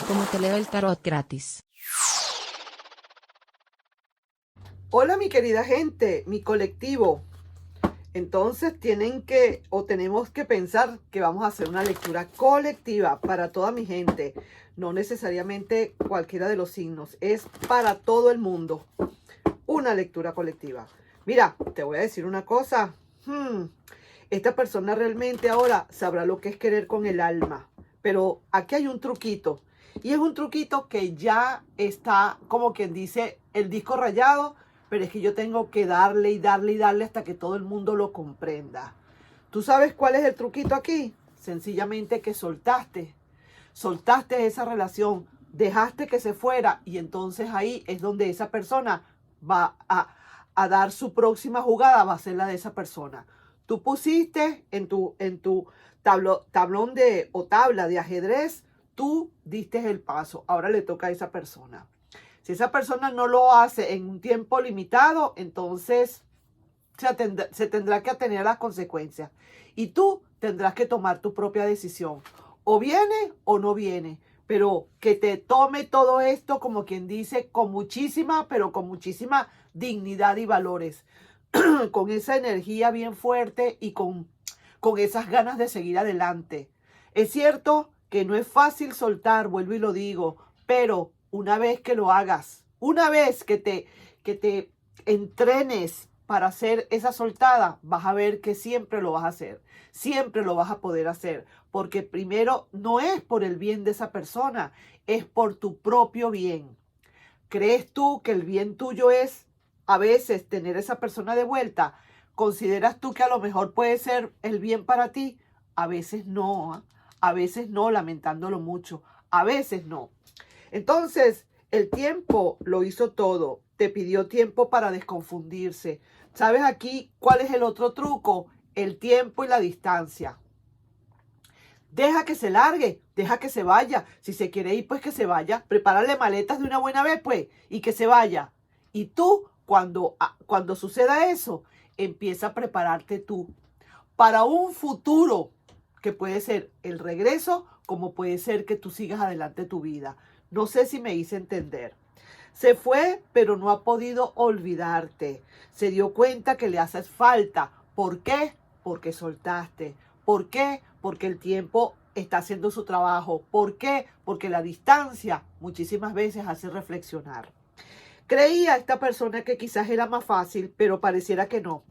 Como te leo el tarot gratis. Hola mi querida gente, mi colectivo. Entonces tenemos que pensar que vamos a hacer una lectura colectiva para toda mi gente. No necesariamente cualquiera de los signos, es para todo el mundo. Una lectura colectiva. Mira, te voy a decir una cosa. Esta persona realmente ahora sabrá lo que es querer con el alma. Pero aquí hay un truquito. Y es un truquito que ya está, como quien dice, el disco rayado. Pero es que yo tengo que darle y darle y darle hasta que todo el mundo lo comprenda. ¿Tú sabes cuál es el truquito aquí? Sencillamente que soltaste esa relación, dejaste que se fuera y entonces ahí es donde esa persona va a dar su próxima jugada, va a ser la de esa persona. Tú pusiste en tu tablón o tabla de ajedrez, tú diste el paso, ahora le toca a esa persona. Si esa persona no lo hace en un tiempo limitado, entonces se tendrá que atener a las consecuencias. Y tú tendrás que tomar tu propia decisión. O viene o no viene. Pero que te tome todo esto, como quien dice, con muchísima, pero con muchísima dignidad y valores. Con esa energía bien fuerte y con esas ganas de seguir adelante. Es cierto que no es fácil soltar, vuelvo y lo digo, pero una vez que lo hagas, una vez que te entrenes para hacer esa soltada, vas a ver que siempre lo vas a hacer, siempre lo vas a poder hacer, porque primero no es por el bien de esa persona, es por tu propio bien. ¿Crees tú que el bien tuyo es a veces tener esa persona de vuelta? ¿Consideras tú que a lo mejor puede ser el bien para ti? A veces no, ¿eh? A veces no, lamentándolo mucho, a veces no. Entonces, el tiempo lo hizo todo. Te pidió tiempo para desconfundirse. ¿Sabes aquí cuál es el otro truco? El tiempo y la distancia. Deja que se largue, deja que se vaya. Si se quiere ir, pues que se vaya. Prepárale maletas de una buena vez, pues, y que se vaya. Y tú, cuando suceda eso, empieza a prepararte tú para un futuro que puede ser el regreso, como puede ser que tú sigas adelante tu vida. No sé si me hice entender. Se fue, pero no ha podido olvidarte. Se dio cuenta que le haces falta. ¿Por qué? Porque soltaste. ¿Por qué? Porque el tiempo está haciendo su trabajo. ¿Por qué? Porque la distancia muchísimas veces hace reflexionar. Creía esta persona que quizás era más fácil, pero pareciera que no.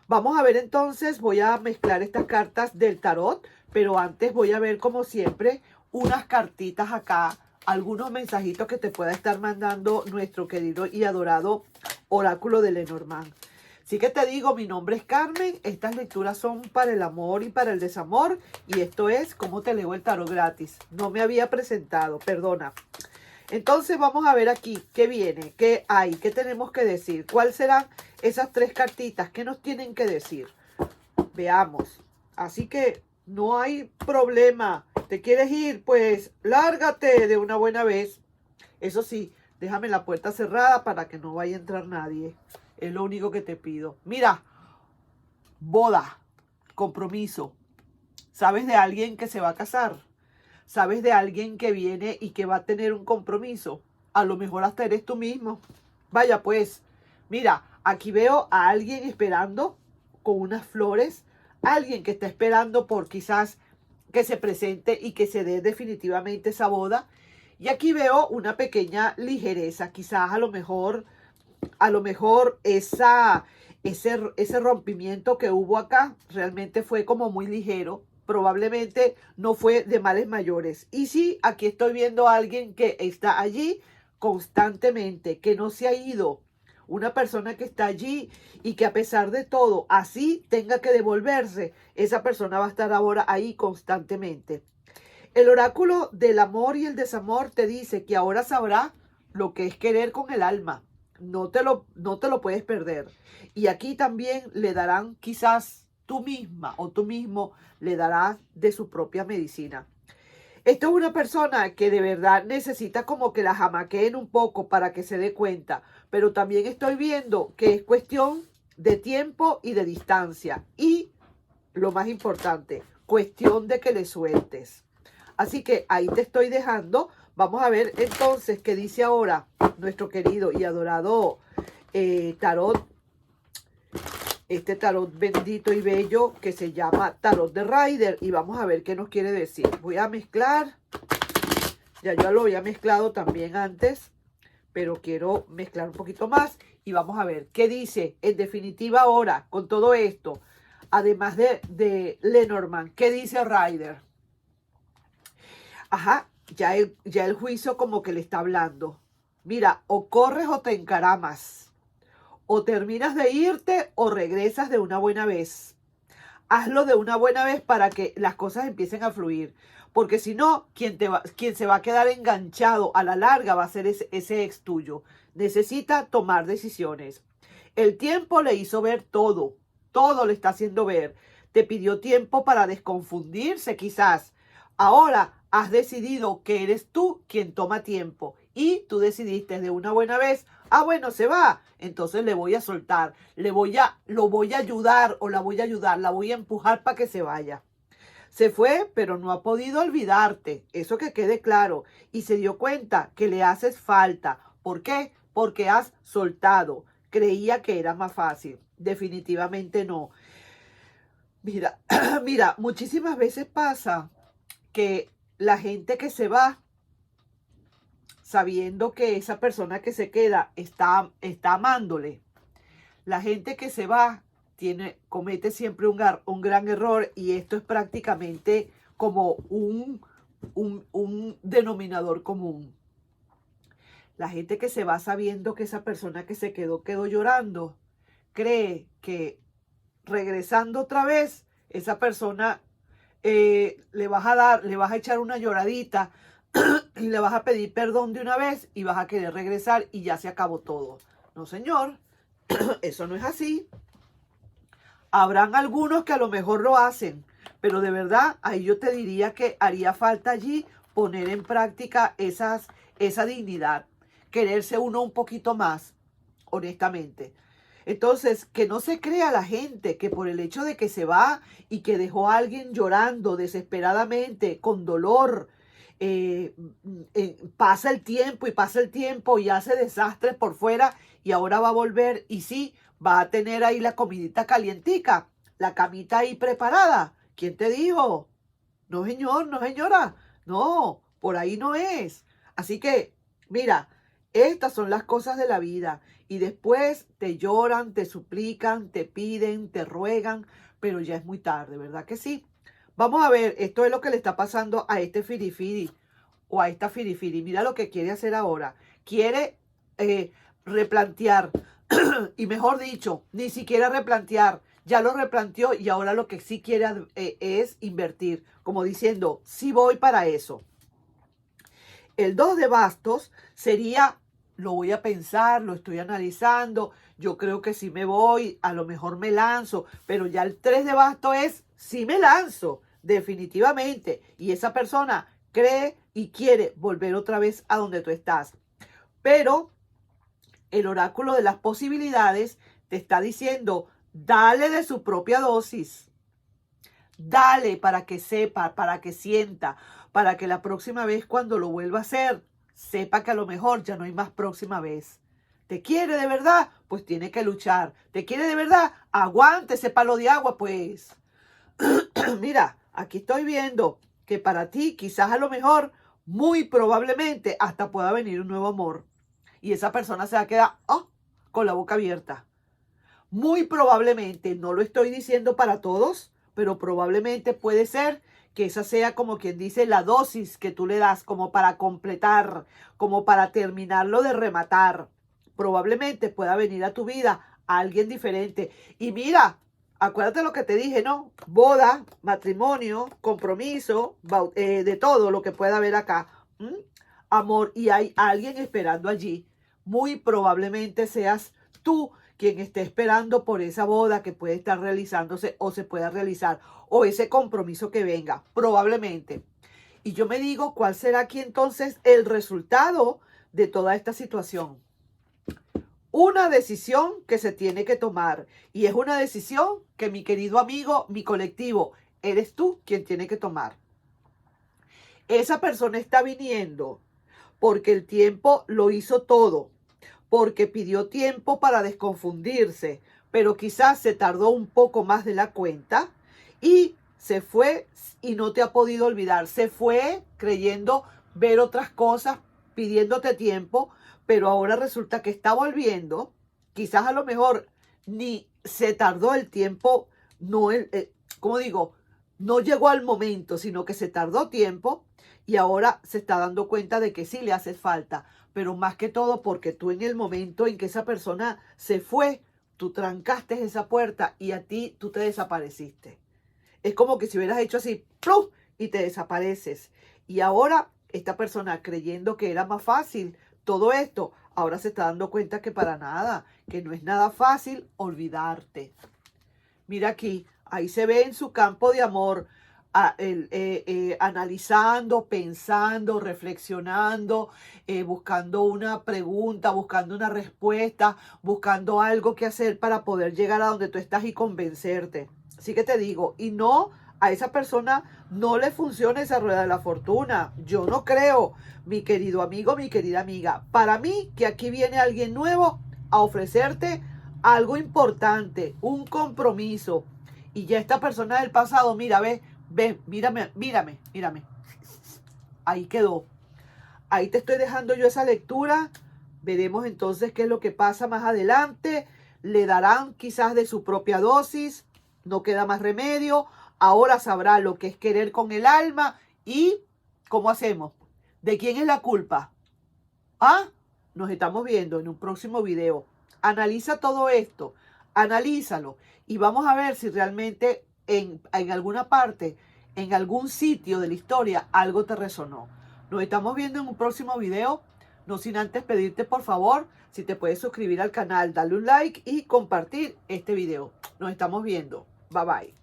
Vamos a ver entonces, voy a mezclar estas cartas del tarot, pero antes voy a ver como siempre unas cartitas acá, algunos mensajitos que te pueda estar mandando nuestro querido y adorado oráculo de Lenormand. Así que te digo, mi nombre es Carmen, estas lecturas son para el amor y para el desamor y esto es Cómo te leo el tarot gratis. No me había presentado, perdona. Entonces vamos a ver aquí qué viene, qué hay, qué tenemos que decir. ¿Cuáles serán esas tres cartitas? ¿Qué nos tienen que decir? Veamos. Así que no hay problema. ¿Te quieres ir? Pues lárgate de una buena vez. Eso sí, déjame la puerta cerrada para que no vaya a entrar nadie. Es lo único que te pido. Mira, boda, compromiso. ¿Sabes de alguien que se va a casar? ¿Sabes de alguien que viene y que va a tener un compromiso? A lo mejor hasta eres tú mismo. Vaya pues, mira, aquí veo a alguien esperando con unas flores. Alguien que está esperando por quizás que se presente y que se dé definitivamente esa boda. Y aquí veo una pequeña ligereza. Quizás a lo mejor ese rompimiento que hubo acá realmente fue como muy ligero. Probablemente no fue de males mayores. Y sí, aquí estoy viendo a alguien que está allí constantemente, que no se ha ido. Una persona que está allí y que a pesar de todo, así tenga que devolverse, esa persona va a estar ahora ahí constantemente. El oráculo del amor y el desamor te dice que ahora sabrá lo que es querer con el alma. No te lo puedes perder. Y aquí también le darán quizás tú misma o tú mismo le darás de su propia medicina. Esto es una persona que de verdad necesita como que la jamaqueen un poco para que se dé cuenta. Pero también estoy viendo que es cuestión de tiempo y de distancia. Y lo más importante, cuestión de que le sueltes. Así que ahí te estoy dejando. Vamos a ver entonces qué dice ahora nuestro querido y adorado tarot. Este tarot bendito y bello que se llama Tarot de Rider. Y vamos a ver qué nos quiere decir. Voy a mezclar. Ya yo lo había mezclado también antes, pero quiero mezclar un poquito más. Y vamos a ver qué dice en definitiva ahora con todo esto. Además de Lenormand, ¿qué dice Rider? Ajá, ya el juicio como que le está hablando. Mira, o corres o te encaramas. O terminas de irte o regresas de una buena vez. Hazlo de una buena vez para que las cosas empiecen a fluir. Porque si no, quien se va a quedar enganchado a la larga va a ser ese ex tuyo. Necesita tomar decisiones. El tiempo le hizo ver todo. Todo le está haciendo ver. Te pidió tiempo para desconfundirse quizás. Ahora has decidido que eres tú quien toma tiempo. Y tú decidiste de una buena vez, ah, bueno, se va. Entonces le voy a soltar. Lo voy a ayudar o la voy a ayudar. La voy a empujar para que se vaya. Se fue, pero no ha podido olvidarte. Eso que quede claro. Y se dio cuenta que le haces falta. ¿Por qué? Porque has soltado. Creía que era más fácil. Definitivamente no. Mira, mira, muchísimas veces pasa que la gente que se va, sabiendo que esa persona que se queda está amándole. La gente que se va comete siempre un gran error, y esto es prácticamente como un denominador común. La gente que se va sabiendo que esa persona que se quedó llorando, cree que regresando otra vez, esa persona le vas a echar una lloradita y le vas a pedir perdón de una vez y vas a querer regresar y ya se acabó todo. No, señor, eso no es así. Habrán algunos que a lo mejor lo hacen, pero de verdad ahí yo te diría que haría falta allí poner en práctica esa dignidad, quererse uno un poquito más, honestamente. Entonces, que no se crea la gente que por el hecho de que se va y que dejó a alguien llorando desesperadamente, con dolor, pasa el tiempo y hace desastres por fuera y ahora va a volver y sí, va a tener ahí la comidita calientica, la camita ahí preparada. ¿Quién te dijo? No, señor, no, señora. No, por ahí no es. Así que, mira, estas son las cosas de la vida. Y después te lloran, te suplican, te piden, te ruegan, pero ya es muy tarde, ¿verdad que sí? Vamos a ver, esto es lo que le está pasando a este firifiri o a esta firifiri. Mira lo que quiere hacer ahora. Quiere replantear, y mejor dicho, ni siquiera replantear. Ya lo replanteó y ahora lo que sí quiere es invertir, como diciendo, sí voy para eso. El 2 de bastos sería, lo voy a pensar, lo estoy analizando, yo creo que sí me voy, a lo mejor me lanzo, pero ya el 3 de bastos es, sí me lanzo, definitivamente. Y esa persona cree y quiere volver otra vez a donde tú estás. Pero el oráculo de las posibilidades te está diciendo, dale de su propia dosis. Dale para que sepa, para que sienta, para que la próxima vez cuando lo vuelva a hacer, sepa que a lo mejor ya no hay más próxima vez. ¿Te quiere de verdad? Pues tiene que luchar. ¿Te quiere de verdad? Aguante ese palo de agua, pues. Mira, aquí estoy viendo que para ti quizás a lo mejor, muy probablemente, hasta pueda venir un nuevo amor. Y esa persona se va a quedar con la boca abierta. Muy probablemente, no lo estoy diciendo para todos, pero probablemente puede ser que esa sea, como quien dice, la dosis que tú le das como para completar, como para terminarlo de rematar. Probablemente pueda venir a tu vida alguien diferente. Y mira, acuérdate lo que te dije, ¿no? Boda, matrimonio, compromiso, de todo lo que pueda haber acá. Amor, y hay alguien esperando allí. Muy probablemente seas tú quien esté esperando por esa boda que puede estar realizándose o se pueda realizar, o ese compromiso que venga, probablemente. Y yo me digo, ¿cuál será aquí entonces el resultado de toda esta situación? Una decisión que se tiene que tomar, y es una decisión que, mi querido amigo, mi colectivo, eres tú quien tiene que tomar. esa persona está viniendo porque el tiempo lo hizo todo, porque pidió tiempo para desconfundirse, pero quizás se tardó un poco más de la cuenta y se fue y no te ha podido olvidar. Se fue creyendo ver otras cosas, pidiéndote tiempo, pero ahora resulta que está volviendo. Quizás a lo mejor ni se tardó el tiempo, no, como digo, no llegó al momento, sino que se tardó tiempo y ahora se está dando cuenta de que sí le hace falta, pero más que todo porque tú en el momento en que esa persona se fue, tú trancaste esa puerta y a ti tú te desapareciste. Es como que si hubieras hecho así, ¡plum!, y te desapareces. Y ahora esta persona, creyendo que era más fácil todo esto, ahora se está dando cuenta que para nada, que no es nada fácil olvidarte. Mira aquí, ahí se ve en su campo de amor, analizando, pensando, reflexionando, buscando una pregunta, buscando una respuesta, buscando algo que hacer para poder llegar a donde tú estás y convencerte. Así que te digo, y no, a esa persona no le funciona esa rueda de la fortuna. Yo no creo, mi querido amigo, mi querida amiga. Para mí, que aquí viene alguien nuevo a ofrecerte algo importante, un compromiso. Y ya esta persona del pasado, mira, mírame. Ahí quedó. Ahí te estoy dejando yo esa lectura. Veremos entonces qué es lo que pasa más adelante. Le darán quizás de su propia dosis. No queda más remedio. Ahora sabrá lo que es querer con el alma. ¿Y cómo hacemos? ¿De quién es la culpa? ¿Ah? Nos estamos viendo en un próximo video. Analiza todo esto. Analízalo. Y vamos a ver si realmente en alguna parte, en algún sitio de la historia, algo te resonó. Nos estamos viendo en un próximo video. No sin antes pedirte, por favor, si te puedes suscribir al canal, darle un like y compartir este video. Nos estamos viendo. Bye bye.